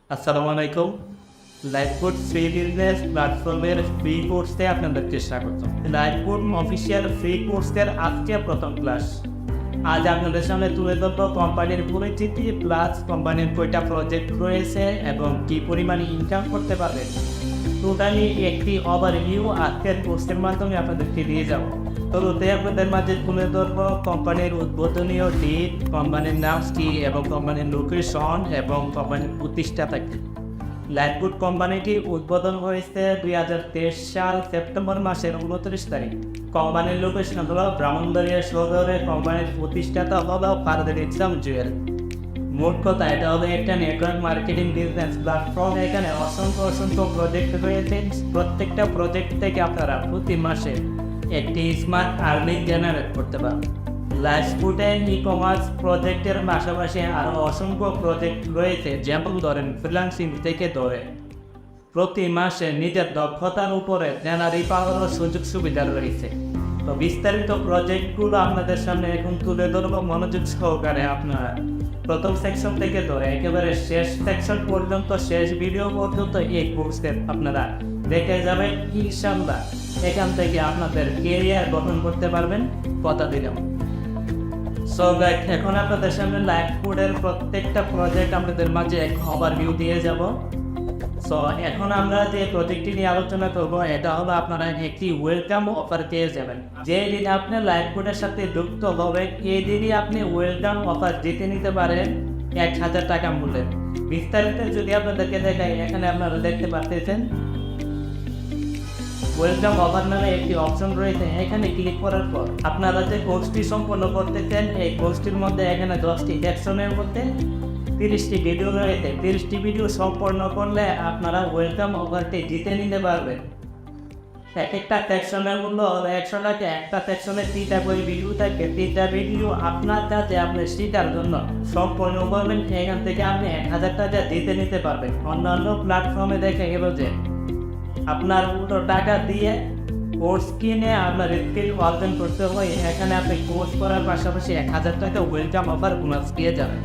আসসালামু আলাইকুম। Lifeboat free business প্ল্যাটফর্মের ফ্রি কোর্সে আপনাদেরকে স্বাগত। লাইফবোট অফিসিয়াল ফ্রি কোর্সের আজকে প্রথম ক্লাস। আজ আপনাদের সামনে তুলে ধরব কোম্পানির পরিচিতি প্লাস কোম্পানির কয়টা প্রজেক্ট রয়েছে এবং কী পরিমাণে ইনকাম করতে পারবেন। টোটালি একটি ওভারভিউ আজকের কোর্সের মাধ্যমে আপনাদেরকে দিয়ে যাব। শুরুতে আপনাদের মাঝে তুলে ধরব কোম্পানির উদ্বোধনীয় ডেট, কোম্পানির নাম কি এবং কোম্পানির লোকেশন এবং কোম্পানির প্রতিষ্ঠাতা কি। লাইফবোট কোম্পানিটি উদ্বোধন হয়েছে 2023 সাল সেপ্টেম্বর মাসের 29 তারিখ। কোম্পানির লোকেশন হল ব্রাহ্মণবাড়িয়া শহরে। কোম্পানির প্রতিষ্ঠাতা হল ফারদের ইসলাম জুয়েল। মোট কথা এটা হলো একটা নেটওয়ার্ক মার্কেটিং বিজনেস প্ল্যাটফর্ম। এখানে অসংখ্য প্রজেক্ট রয়েছে। প্রত্যেকটা প্রজেক্ট থেকে আপনারা প্রতি মাসে একটি স্মার্ট আর্নিং জেনারেট করতে পারবেন। লাইফবোটে ই কমার্স প্রজেক্টের পাশাপাশি আরও অসংখ্য প্রজেক্ট রয়েছে, যেমন ধরেন ফ্রিল্যান্সিং থেকে ধরে প্রতি মাসে নিজের দক্ষতার উপরে স্যালারি পাওয়ারও সুযোগ সুবিধা রয়েছে। তো বিস্তারিত প্রজেক্টগুলো আপনাদের সামনে এখন তুলে ধরবো মনোযোগ সহকারে। আপনারা প্রথম সেকশন থেকে ধরে একেবারে শেষ সেকশন পর্যন্ত, শেষ ভিডিও পর্যন্ত এই কোর্সে আপনারা দেখে যাবেন। ইনশাআল্লাহ এখান থেকে আপনাদের কেরিয়ার গঠন করতে পারবেন, কথা দিলাম। সো গাইস, এখন আপনাদের সামনে লাইফবোটের প্রত্যেকটা প্রজেক্ট আপনাদের মাঝে এক ওভারভিউ দিয়ে যাব। সো এখন আমরা যে প্রজেক্টটি নিয়ে আলোচনা করব, এটা হলো আপনারা একটি ওয়েলকাম অফার পেয়ে যাবেন। যে দিন আপনি লাইফবোটের সাথে যুক্ত হবেন, এই দিনই আপনি ওয়েলকাম অফার জিতে নিতে পারেন 1000 টাকা মূল্যের। বিস্তারিত যদি আপনাদেরকে দেখাই, এখানে আপনারা দেখতে পাচ্ছেন ওয়েলকাম অফার নামে একটি অপশন রয়েছে। এখানে ক্লিক করার পর আপনারা যে কোর্সটি সম্পন্ন করতেছেন, এই কোর্সটির মধ্যে এখানে 10টি সেকশনের মধ্যে 30টি ভিডিও রয়েছে। 30টি ভিডিও সম্পন্ন করলে আপনারা ওয়েলকাম অফারটি জিতে নিতে পারবেন। এক একটা সেকশনের মূল্য 100 টাকা। একটা সেকশনে 3টা করে ভিডিও থাকবে। 3টা ভিডিও আপনার কাছে আপনি শেখার জন্য সম্পন্ন করবেন। এখান থেকে আপনি 1000 টাকা জিতে নিতে পারবেন। অন্যান্য প্ল্যাটফর্মে দেখা গেল যে আপনার টাকা দিয়ে কোর্স কিনে আপনার স্কিল অর্জন করতে হয়। এখানে আপনি কোর্স করার পাশাপাশি 1000 টাকা ওয়েলকাম অফার বোনাস পেয়ে যাবেন।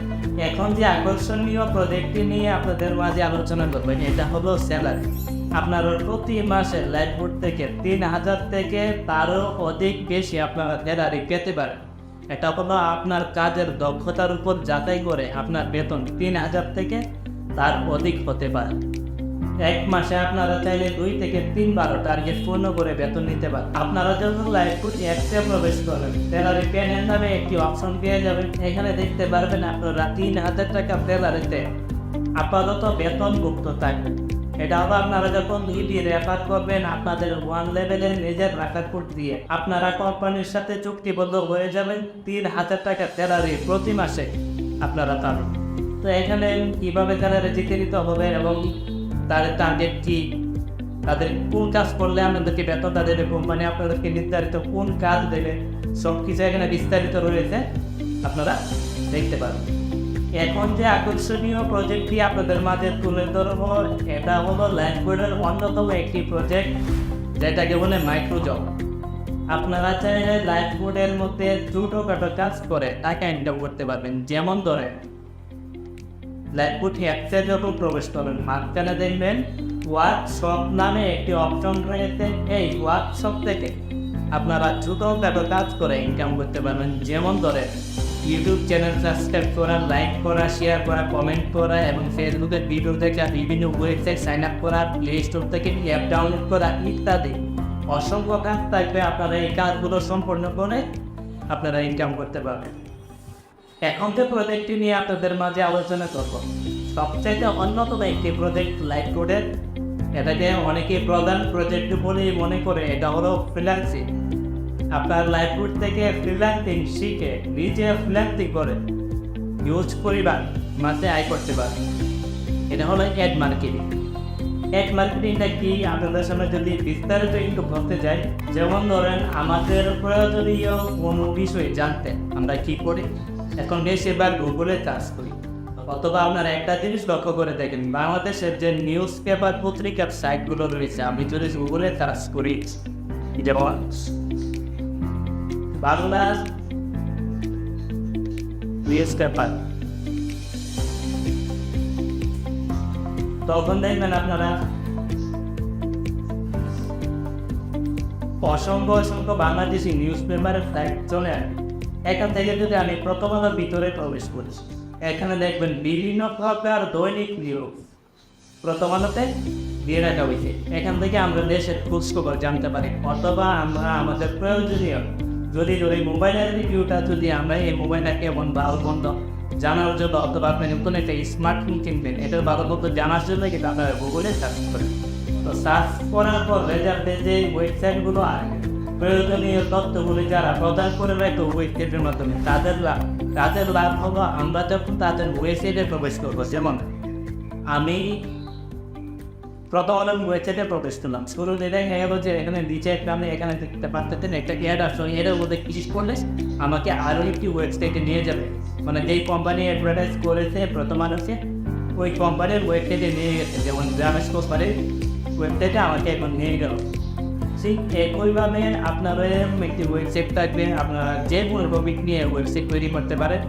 এখন যে আকর্ষণীয় প্রজেক্টটি নিয়ে আপনাদের মাঝে আলোচনা করবেন, এটা হলো স্যালারি। আপনার প্রতি মাসে লাইফবোট থেকে 3000 থেকে তারও অধিক বেশি আপনারা স্যালারি পেতে পারেন। এটা হলো আপনার কাজের দক্ষতার উপর যাচাই করে আপনার বেতন 3000 থেকে তার অধিক হতে পারে। এক মাসে আপনারা চাইলে 2 থেকে 3 বার টার্গেট পূর্ণ করে বেতন নিতে পারেন। আপনারা যখন লাইফবোট অ্যাপসে প্রবেশ করেন, স্যালারি প্যানেল নামে একটি অপশন পেয়ে যাবেন। এখানে দেখতে পারবেন আপনারা 3000 টাকা স্যালারিতে আপাতত বেতনভুক্ত থাকবেন। এটা হলো আপনারা যখন ইডি রেফার করবেন, আপনাদের 1 লেভেলের নিজের রেফার কোড দিয়ে আপনারা কোম্পানির সাথে চুক্তিবদ্ধ হয়ে যাবেন। 3000 টাকা স্যালারি প্রতি মাসে আপনারা পাবেন। তো এখানে কীভাবে স্যালারি জিতে নিতে হবে এবং তাদের টার্গেট কি, তাদের কোন কাজ করলে আপনাদেরকে বেতনটা দেবে, কোম্পানি আপনাদেরকে নির্ধারিত কোন কাজ দেবে, সব কিছু এখানে বিস্তারিত রয়েছে, আপনারা দেখতে পাবেন। এখন যে আকর্ষণীয় প্রজেক্টটি আপনাদের মাঝে তুলে ধরবো, এটা হলো লাইফবোটের অন্যতম একটি প্রজেক্ট, যেটাকে বলে মাইক্রো জব। আপনারা চাইলে লাইফবোটের মধ্যে ছোটোখাটো কাজ করে টাকা ইনকাম করতে পারবেন। যেমন ধরে লাইফবোট অ্যাপসে যখন প্রবেশ করবেন, মাঝখানে দেখবেন ওয়ার্কশপ নামে একটি অপশন রয়েছে। এই ওয়ার্কশপ থেকে আপনারা ছোটোখাটো কাজ করে ইনকাম করতে পারবেন। যেমন ধরে ইউটিউব চ্যানেল সাবস্ক্রাইব করা, লাইক করা, শেয়ার করা, কমেন্ট করা এবং ফেসবুকের ভিডিও দেখা, বিভিন্ন ওয়েবসাইট সাইন আপ করা, প্লে স্টোর থেকে অ্যাপ ডাউনলোড করা ইত্যাদি অসংখ্য কাজ থাকবে। আপনারা এই কাজগুলো সম্পন্ন করে আপনারা ইনকাম করতে পারবেন। এখন যে প্রজেক্টটি নিয়ে আপনাদের মাঝে আলোচনা করব, সবচাইতে অন্যতম একটি প্রজেক্ট লাইফবোটের। এটাকে অনেকে প্রধান প্রজেক্ট বলেই মনে করে। এটা হলো ফ্রিল্যান্সিং। আপনার লাইফবোট থেকে ফ্রিল্যান্সিং শিখে নিজে ফ্রিল্যান্সিং করে ইউজ পরিবার মাসে আয় করতে পারে। এটা হলো অ্যাড মার্কেটিং। অ্যাড মার্কেটিংটা কি আপনাদের সামনে যদি বিস্তারিত একটু বলতে যাই, যেমন ধরেন আমাদের প্রয়োজনীয় কোনো বিষয় জানতে আমরা কী করি, এখন বেশিরভাগ গুগলে সার্চ করি। অথবা আপনারা একটা জিনিস লক্ষ্য করে দেখেন, বাংলাদেশের যে নিউজ পেপার পত্রিকার সাইটগুলো রয়েছে, আমি যদি গুগলে সার্চ করি, যেমন বাংলা নিউজ পেপার, তখন দেখবেন আপনারা অসংখ্য অসংখ্য বাংলাদেশি নিউজ পেপারের ফ্ল্যাগ চলে আসে। এখান থেকে যদি আমি প্রথম আলোর ভিতরে প্রবেশ করি, এখানে দেখবেন বিভিন্ন প্রকার দৈনিক নিউজ প্রথম আলোতে দিয়ে রাখা হয়েছে। এখান থেকে আমরা দেশের খোঁজখবর জানতে পারি, অথবা আমরা আমাদের প্রয়োজনীয় যদি মোবাইলের রিভিউটা যদি আমরা এই মোবাইলটা কেমন ভালো মন্দ জানার জন্য, অথবা আপনি নতুন একটা স্মার্টফোন কিনবেন, এটার ভালো মন্দ জানার জন্য কিন্তু আপনারা গুগলে সার্চ করেন। তো সার্চ করার পর রেজাল্টে যে ওয়েবসাইটগুলো আসে, প্রয়োজনীয় তথ্যগুলি যারা প্রদান করে রাখে ওয়েবসাইটের মাধ্যমে, তাদের লাভ হলো আমরা যখন তাদের ওয়েবসাইটে প্রবেশ করবো। যেমন আমি প্রথম আলোর ওয়েবসাইটে প্রবেশ করলাম, শুরুতে দেখা গেল যে এখানে নিচে আপনি এখানে দেখতে পাচ্ছেন একটা অ্যাড আসলো, এর মধ্যে ক্লিক করলে আমাকে আরও একটি ওয়েবসাইটে নিয়ে যাবে, মানে যেই কোম্পানি অ্যাডভার্টাইজ করেছে প্রথম আলোকে ওই কোম্পানির ওয়েবসাইটে নিয়ে গেছে। যেমন গ্রামেশ কোম্পানির ওয়েবসাইটে আমাকে এখন নিয়ে গেল। ঠিক একইভাবে আপনারা একটি ওয়েবসাইট থাকবে, আপনারা যে কোনো টপিক নিয়ে ওয়েবসাইট তৈরি করতে পারেন,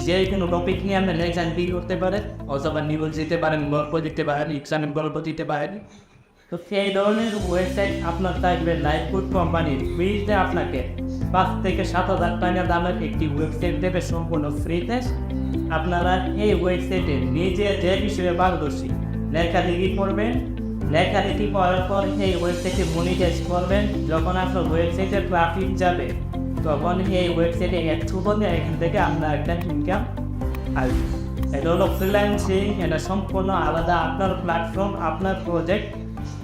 যে কোনো টপিক নিয়ে আপনি লেখা করতে পারেন, অথবা নিউজ দিতে পারেন, গল্প দিতে পারেন, ইসলামিক গল্প দিতে পারেন। তো সেই ধরনের ওয়েবসাইট আপনার থাকবে লাইফবুট কোম্পানির। ফ্রিতে আপনাকে 5 থেকে 7,000 টাকা দামের একটি ওয়েবসাইট দেবে সম্পূর্ণ ফ্রিতে। আপনারা এই ওয়েবসাইটে নিজে যে বিষয়ে পারদর্শী লেখালেখি করবেন, লেখালেখি করার পর এই ওয়েবসাইটে মনিটাইজ করবেন। যখন আপনার ওয়েবসাইটে ট্রাফিক যাবে, তখন এই ওয়েবসাইটে একটু বলে এখান থেকে আপনার একটা ইনকাম আসবে। এটা হলো ফ্রিল্যান্সিং, এটা সম্পূর্ণ আলাদা আপনার প্ল্যাটফর্ম, আপনার প্রজেক্ট।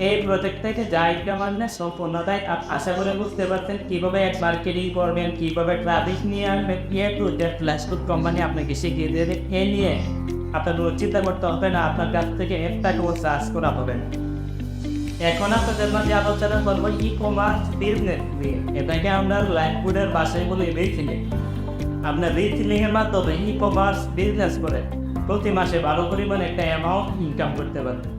এই প্রজেক্ট থেকে যা ইনকাম আসবে সম্পূর্ণটাই আশা করে বুঝতে পারছেন কীভাবে এক মার্কেটিং করবেন, কীভাবে ট্রাফিক নিয়ে আসবেন। লাইফবুট কোম্পানি আপনাকে শিখিয়ে দেবে। এ নিয়ে আপনার চিন্তা করতে হবে না, আপনার কাছ থেকে 1 টাকাও চার্জ করা হবে না। এখন আপনাদের মাঝে আলোচনা করবো ই-কমার্স বিজনেস নিয়ে। এটাকে আমরা লাইফবুটের ভাষায় বলি রিটেলিং। আপনার রিটেলিং এর মাধ্যমে ই-কমার্স বিজনেস করে প্রতি মাসে ভালো পরিমাণে একটা অ্যামাউন্ট ইনকাম করতে পারবেন।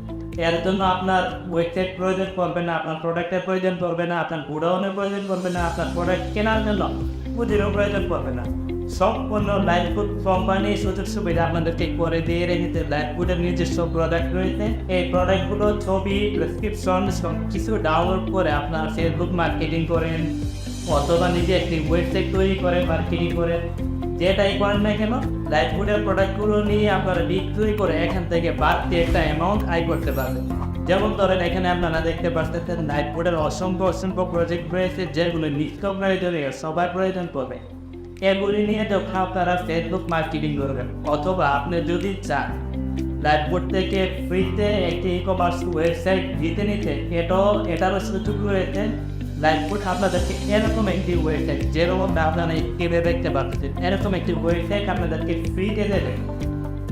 এর জন্য আপনার ওয়েবসাইট প্রয়োজন পড়বে না, আপনার প্রোডাক্টের প্রয়োজন পড়বে না, আপনার গোডাউনের প্রয়োজন পড়বে না, আপনার প্রোডাক্ট কেনার জন্য পুঁজিরও প্রয়োজন পড়বে না। সম্পূর্ণ লাইফবুট কোম্পানি সুযোগ সুবিধা আপনাদেরকে করে দিয়ে রেখেছে। লাইফবুটের নিজস্ব প্রোডাক্ট রয়েছে, এই প্রোডাক্টগুলো ছবি, প্রেসক্রিপশন সব কিছু ডাউনলোড করে আপনার ফেসবুক মার্কেটিং করেন, অথবা নিজে একটি ওয়েবসাইট তৈরি করে মার্কেটিং করেন, যেটাই করেন না কেন লাইফবুটের প্রোডাক্টগুলো নিয়ে আপনারা বিক্রি করে এখান থেকে বাড়তি একটা অ্যামাউন্ট আয় করতে পারবেন। যেমন ধরেন এখানে আপনারা দেখতে পাচ্ছেন লাইফবুটের অসংখ্য প্রজেক্ট রয়েছে, যেগুলো নিত্য প্রয়োজনীয় সবার প্রয়োজন পড়বে। এগুলি নিয়ে যখন আপনারা ফেসবুক মার্কেটিং করবেন, অথবা আপনি যদি চান লাইফবুট থেকে ফ্রিতে একটি ই-কমার্স ওয়েবসাইট দিতে নিতে, এটারও সুযোগ রয়েছে। লাইফবুট আপনাদেরকে এরকম একটি ওয়েবসাইট, যেরকম আপনারা স্ক্রিনে দেখতে পাচ্ছেন, এরকম একটি ওয়েবসাইট আপনাদেরকে ফ্রিতে দেবে।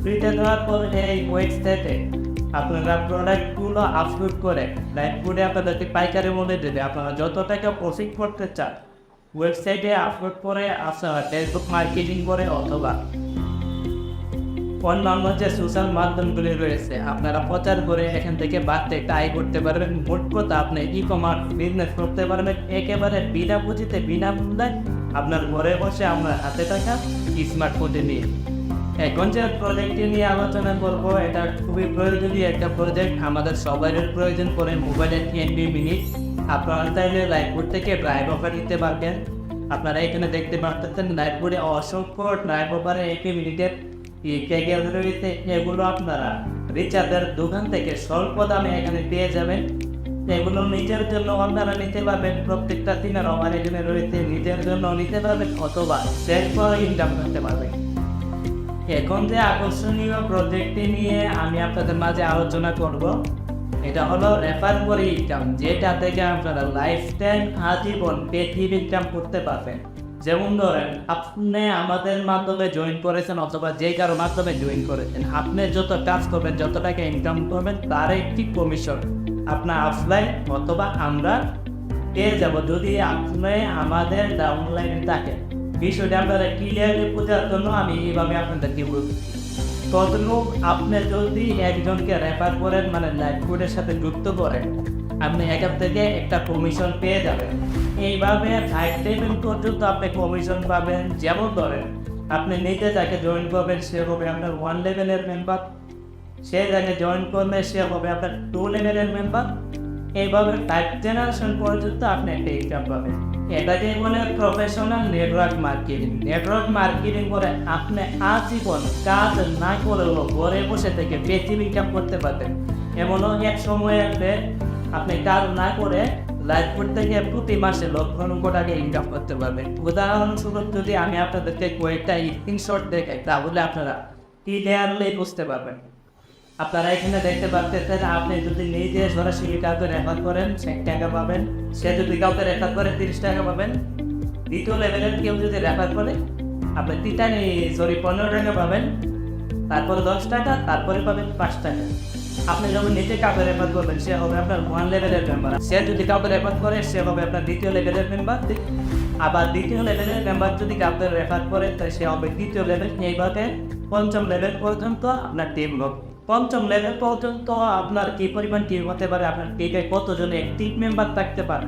ফ্রিতে দেওয়ার পর এই ওয়েবসাইটে আপনারা প্রোডাক্টগুলো আপলোড করে লাইফবুটে আপনাদেরকে পাইকারি মূল্যে দেবে। আপনারা যত টাকা প্রফিট করতে চান ওয়েবসাইটে আপলোড করে আপনারা ফেসবুক মার্কেটিং করে, অথবা অন্যান্য যে সোশ্যাল মাধ্যমগুলি রয়েছে আপনারা প্রচার করে এখান থেকে বাড়তে একটা আয় করতে পারবেন। মোট কথা আপনি ই-কমার্স বিজনেস করতে পারবেন একেবারে বিনা পুঁজিতে, বিনা মূল্যে, আপনার ঘরে বসে আপনার হাতে থাকা স্মার্টফোনে নিয়ে। এখন যে প্রজেক্টটি নিয়ে আলোচনা করব, এটা খুবই প্রয়োজনীয় একটা প্রজেক্ট। আমাদের সবারই প্রয়োজন পড়ে মোবাইলের 10 মিনিট। আপনারা চাইলে লাইফবুট থেকে ড্রাইভ অফার দিতে পারবেন। আপনারা এখানে দেখতে পাচ্ছেন লাইফবুটে অসংখ্য ড্রাইভ অফারে 1 মিনিটের ক্যাগেল রয়েছে। এগুলো আপনারা রিচার্জের দোকান থেকে স্বল্প দামে এখানে পেয়ে যাবেন। এগুলো নিজের জন্য আপনারা নিতে পারবেন, প্রত্যেকটা দিনের অফার এখানে রয়েছে, নিজের জন্য নিতে পারবেন, অথবা সেল করে ইনকাম করতে পারবেন। এখন যে আকর্ষণীয় প্রজেক্টটি নিয়ে আমি আপনাদের মাঝে আলোচনা করব, এটা হলো রেফার করে ইনকাম, যেটা থেকে আপনারা লাইফ টাইম আজীবন পেটিভ ইনকাম করতে পারবেন। যেমন ধরেন আপনি আমাদের মাধ্যমে জয়েন করেছেন, অথবা যে কারো মাধ্যমে জয়েন করেছেন, আপনি যত কাজ করবেন, যত টাকা ইনকাম করবেন, তার একটি কমিশন আপনার অফলাইন অথবা আমরা পেয়ে যাব যদি আপনি আমাদের ডাউনলাইনে থাকেন। বিষয়টা আপনারা ক্লিয়ারলি বোঝার জন্য আমি এইভাবে আপনাদেরকে বলছি। ততটুক আপনি যদি একজনকে রেফার করেন, মানে লাইফবুটের সাথে যুক্ত করেন, আপনি এখান থেকে একটা কমিশন পেয়ে যাবেন। এইভাবে 5 লেভেল পর্যন্ত আপনি কমিশন পাবেন। যেমন ধরেন আপনি নিজে যাকে জয়েন করবেন সে হবে আপনার 1 লেভেলের মেম্বার, সে জায়গায় জয়েন করলে সে হবে আপনার 2 লেভেলের মেম্বার। এইভাবে 5 জেনারেশন পর্যন্ত আপনি একটা ইনকাম পাবেন। এটাকে বলে professional network marketing. Network marketing করে আপনি আজীবন কাজ না করেও ঘরে বসে থেকে বেশি ইনকাম করতে পারবেন। এমনও এক সময় আসবে আপনি কাজ না করে লাইভ করতে গিয়ে প্রতি মাসে লক্ষ লক্ষ টাকা ইনকাম করতে পারবেন। উদাহরণস্বরূপ যদি আমি আপনাদেরকে কয়েকটা স্ক্রিনশট দেখাই তাহলে আপনারা ক্লিয়ারলি বুঝতে পারবেন। আপনারা এখানে দেখতে পাচ্ছেন আপনি যদি নিজে সরাসরি কাউকে রেফার করেন 60 টাকা পাবেন, সে যদি কাউকে রেফার করে 30 টাকা পাবেন। দ্বিতীয় লেভেলের কেউ যদি রেফার করে আপনি 15 টাকা পাবেন, তারপরে 10 টাকা, তারপরে পাবেন 5 টাকা। আপনি যখন নিজে কাউকে রেফার করবেন সে হবে আপনার 1 লেভেলের মেম্বার। সে যদি কাউকে রেফার করে সে হবে আপনার 2য় লেভেলের মেম্বার। আবার 2য় লেভেলের মেম্বার যদি কাউকে রেফার করে তাই সে হবে 3য় লেভেল। এইভাবে 5ম লেভেল পর্যন্ত আপনার টিম হবে। 5ম লেভেল পর্যন্ত আপনার কী পরিমাণ টিম হতে পারে, আপনার টিমে কতজন অ্যাক্টিভ মেম্বার থাকতে পারে,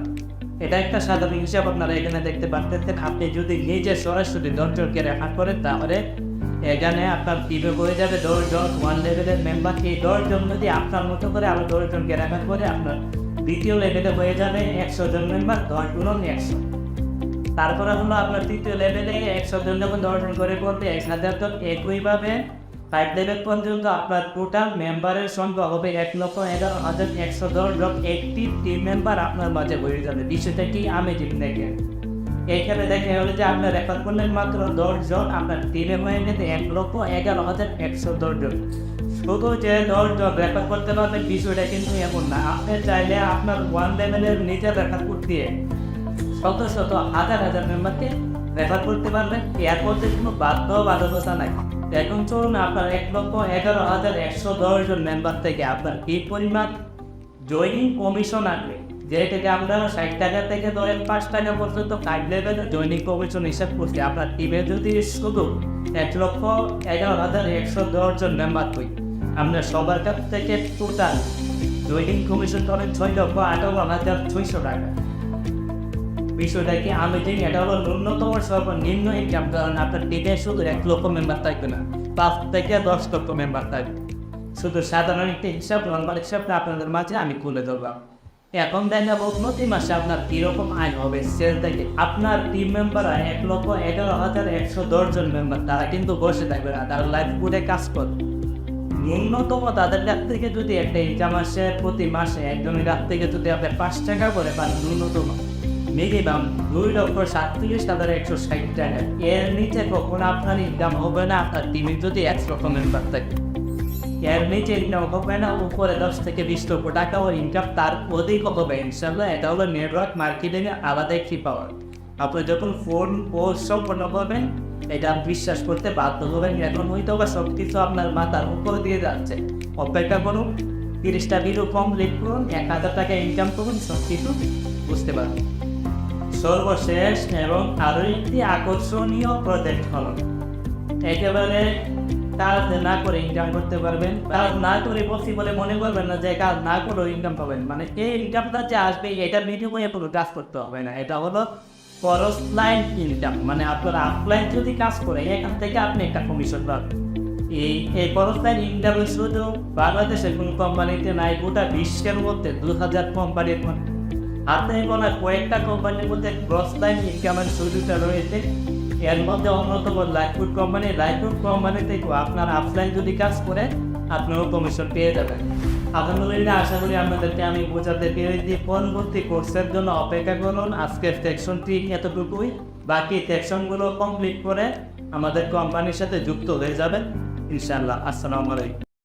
এটা একটা সাধারণ হিসাব আপনারা এখানে দেখতে পাচ্ছেন। আপনি যদি নিজে সরাসরি 10 জনকে রেফার করেন তাহলে এখানে আপনার টিমে হয়ে যাবে 10 জন 1 লেভেলের মেম্বার। এই 10 জন যদি আপনার মতো করে আরও 10 জনকে রেফার করে আপনার 2য় লেভেলে হয়ে যাবে 100 জন মেম্বার। 10 গুণন 100। তারপরে হলো আপনার 3য় লেভেলে 100 জন যখন 10 জন করে করবে 1000 জন। একইভাবে 5 লেভেল পর্যন্ত আপনার টোটাল মেম্বারের সংখ্যা হবে 1,11,110 জন অ্যাক্টিভ টিম মেম্বার আপনার মাঝে হয়ে যাবে। বিষয়টা কি আমি যদি দেখেন এইখানে দেখে হলো যে আপনার রেফার করলেন মাত্র 10 জন, আপনার টিমে হয়ে গেছে 1,11,110 জন। শুধু যে 10 জন রেফার করতে পারবেন বিষয়টা কিন্তু এমন না। আপনি চাইলে আপনার 1 লেভেলের নিজের রেফার করতে শত শত হাজার হাজার মেম্বারকে রেফার করতে পারবেন। এর মধ্যে কোনো বাধ্যবাধকতা নাই। এখন চলুন আপনার 1,11,110 জন মেম্বার থেকে আপনার কি পরিমাণ জয়নিং কমিশন আসবে, যেটাকে আমরা 60 টাকা থেকে ধরেন 5 টাকা পর্যন্ত 5 লেভেলের জয়নিং কমিশন হিসাব করছি। আপনার টিমে যদি শুধু 1,11,110 জন মেম্বার হই, আপনার সবার কাছ থেকে টোটাল জয়নিং কমিশন করেন 6,58,600 টাকা। বিষয়টা কি আমি জানি এটা হলো ন্যূনতম সর্বনিম্ন ইনকাম, কারণ আপনার টিমে শুধু 1 লক্ষ মেম্বার থাকবে না, 5 থেকে 10 লক্ষ মেম্বার থাকবে। শুধু সাধারণ একটা হিসাব লম্বা হিসাবটা আপনাদের মাঝে আমি খুলে ধরলাম। এখন দেখাবো প্রতি মাসে আপনার কীরকম আয় হবে সেল থেকে। আপনার টিম মেম্বাররা 1,11,110 জন মেম্বার, তারা কিন্তু বসে থাকবে না, তারা লাইভ করে কাজ করবে। ন্যূনতম তাদের কাছ থেকে যদি একটা ইনকাম আসে প্রতি মাসে একজনের কাছ থেকে যদি আপনি 5 টাকা করে পান, ন্যূনতম মিনিমাম 2,37,160 টাকা। এর নিচে কখনো আপনার ইনকাম হবে না আপনার টিমে যদি 1 লক্ষ মেম্বার থাকে। এর নিচে ইনকাম হবে না, উপরে 10 থেকে 20 লক্ষ টাকা ওর ইনকাম, তার অধিক হবে ইনশাল্লাহ। এটা হলো নেটওয়ার্ক মার্কেটিংয়ের আলাদা একটি পাওয়ার। আপনি যখন ফোন কোর্স সম্পন্ন করবেন এটা বিশ্বাস করতে বাধ্য হবেন। এখন হয়তো বা সব কিছু আপনার মাথার উপরে দিয়ে যাচ্ছে, অপেক্ষা করুন, 30টা ভিডিও কমপ্লিট করুন, 1,000 টাকা ইনকাম করুন, সব কিছু বুঝতে পারবেন। সর্বশেষ এবং আরও একটি আকর্ষণীয় প্রজেক্ট হলো একেবারে কাজ না করে ইনকাম করতে পারবেন। কাজ না করে পসিবলে মনে করবেন না যে কাজ না করেও ইনকাম পাবেন, মানে এই ইনকামটা যে আসবে এটা বিনিময়ে কোনো কাজ করতে হবে না। এটা হলো ক্রসলাইন ইনকাম, মানে আপনার আপলাইন যদি কাজ করে এখান থেকে আপনি একটা কমিশন পাবেন। এই ক্রসলাইন ইনকাম শুধু বাংলাদেশের কোনো কোম্পানিতে নাই, গোটা বিশ্বের মধ্যে 2000 কোম্পানির মধ্যে হাতে গোনা কয়েকটা কোম্পানির মধ্যে ক্রসলাইন ইনকামের সুবিধা রয়েছে। এর মধ্যে অন্যতম লাইফুড কোম্পানি। লাইফুড কোম্পানিতে আপনার আপলাইন যদি কাজ করে আপনিও কমিশন পেয়ে যাবেন। আলহামদুলিল্লাহ, আশা করি আপনাদেরকে আমি বোঝাতে পেরেছি। পরবর্তী কোর্সের জন্য অপেক্ষা করুন। আজকের সেকশনটি এতটুকুই, বাকি সেকশনগুলো কমপ্লিট করে আমাদের কোম্পানির সাথে যুক্ত হয়ে যাবেন ইনশাআল্লাহ। আসসালামু আলাইকুম।